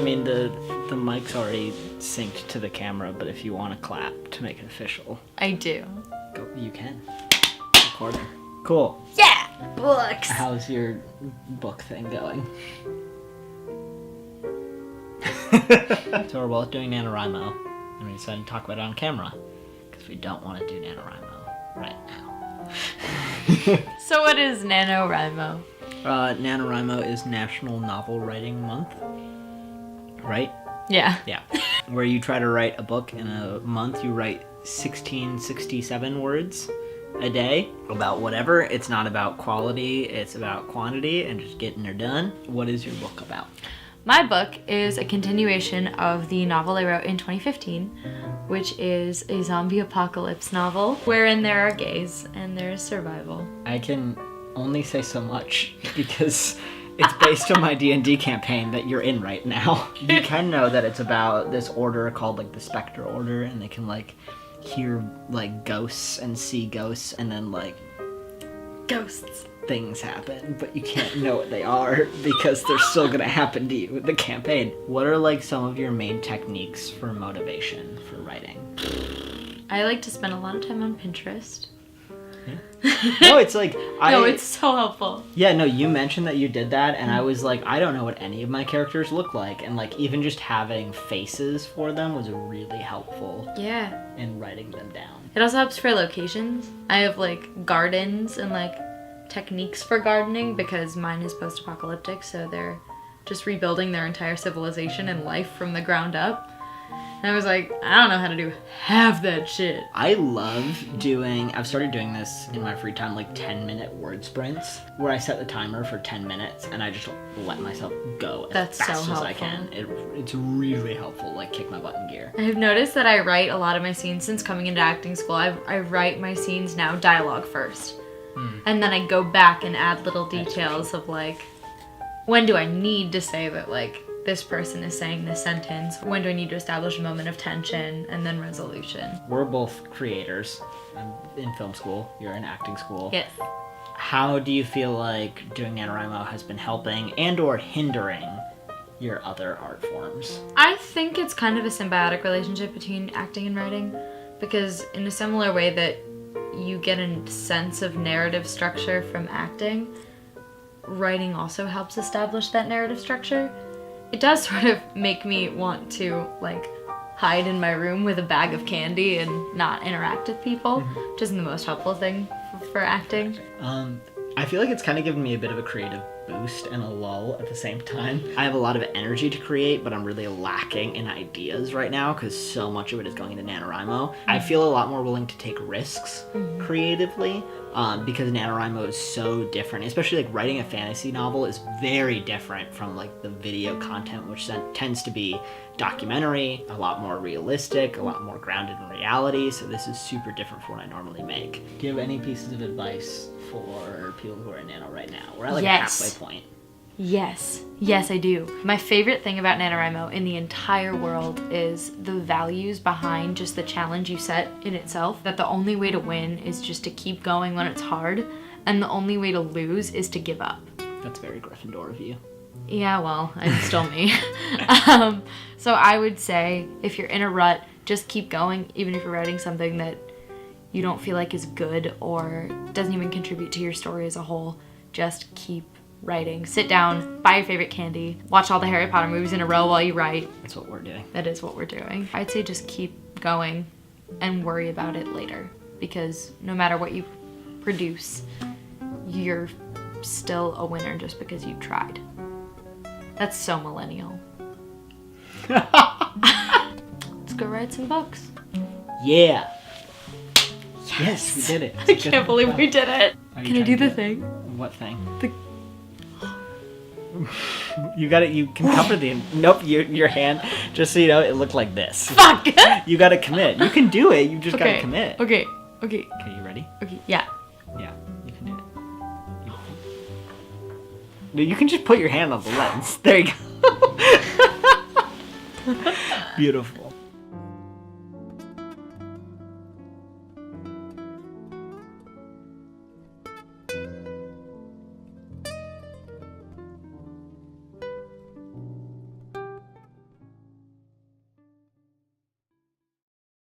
mean, the mic's already synced to the camera, but if you want to clap to make it official, I do. go. You can. Recording. Cool. Yeah! Books! How's your book thing going? So we're both doing Nanowrimo, and we decided to talk about it on camera, because we don't want to do Nanowrimo right now. So what is Nanowrimo? Nanowrimo is National Novel Writing Month, right? Yeah. Yeah. Where you try to write a book in a month, you write 1667 words a day about whatever. It's not about quality, it's about quantity and just getting her done. What is your book about? My book is a continuation of the novel I wrote in 2015, which is a zombie apocalypse novel wherein there are gays and there is survival. I can only say so much because it's based on my D&D campaign that you're in right now. You can know that it's about this order called like the Spectre Order, and they can like hear like ghosts and see ghosts, and then like Ghosts. things happen, but you can't know what they are because they're still gonna happen to you in the campaign. What are like some of your main techniques for motivation for writing? I like to spend a lot of time on Pinterest. No, it's like No, it's so helpful. Yeah, no, you mentioned that you did that, and I was like, I don't know what any of my characters look like, and like even just having faces for them was really helpful. Yeah. In writing them down. It also helps for locations. I have like gardens and like techniques for gardening because mine is post-apocalyptic, so they're just rebuilding their entire civilization and life from the ground up. And I was like, I don't know how to do half that shit. I love I've started doing this in my free time, like 10-minute word sprints, where I set the timer for 10 minutes and I just let myself go as fast as I can. It's really helpful, like kick my butt in gear. I've noticed that I write a lot of my scenes since coming into acting school. I write my scenes now dialogue first. And then I go back and add little details of like, when do I need to say that like, this person is saying this sentence? When do I need to establish a moment of tension and then resolution? We're both creators. I'm in film school. You're in acting school. Yes. How do you feel like doing Nanowrimo has been helping and or hindering your other art forms? I think it's kind of a symbiotic relationship between acting and writing, because in a similar way that you get a sense of narrative structure from acting, writing also helps establish that narrative structure. It does sort of make me want to like hide in my room with a bag of candy and not interact with people, which isn't the most helpful thing for acting. I feel like it's kind of given me a bit of a creative boost and a lull at the same time. I have a lot of energy to create, but I'm really lacking in ideas right now because so much of it is going into NaNoWriMo. I feel a lot more willing to take risks creatively because NaNoWriMo is so different. Especially like writing a fantasy novel is very different from like the video content, which tends to be documentary, a lot more realistic, a lot more grounded in reality. So this is super different from what I normally make. Do you have any pieces of advice for people who are in Nano right now? We're at like a halfway point. Yes, I do. My favorite thing about NaNoWriMo in the entire world is the values behind just the challenge you set in itself. That the only way to win is just to keep going when it's hard, and the only way to lose is to give up. That's very Gryffindor of you. Yeah, well, it's still me. So I would say if you're in a rut, just keep going, even if you're writing something that you don't feel like is good or doesn't even contribute to your story as a whole. Just keep writing. Sit down, buy your favorite candy, watch all the Harry Potter movies in a row while you write. That's what we're doing. That is what we're doing. I'd say just keep going and worry about it later, because no matter what you produce, you're still a winner just because you tried. That's so millennial. Let's go write some books. Yeah. Yes, we did it. I can't believe we did it. Can I do the thing? What thing? The... You got it. You can cover the. Nope. Your hand. Just so you know, it looked like this. Fuck. You got to commit. You can do it. You just got to commit. Okay. Okay. You ready? Okay. Yeah. Yeah. You can do it. No, you can just put your hand on the lens. There you go. Beautiful.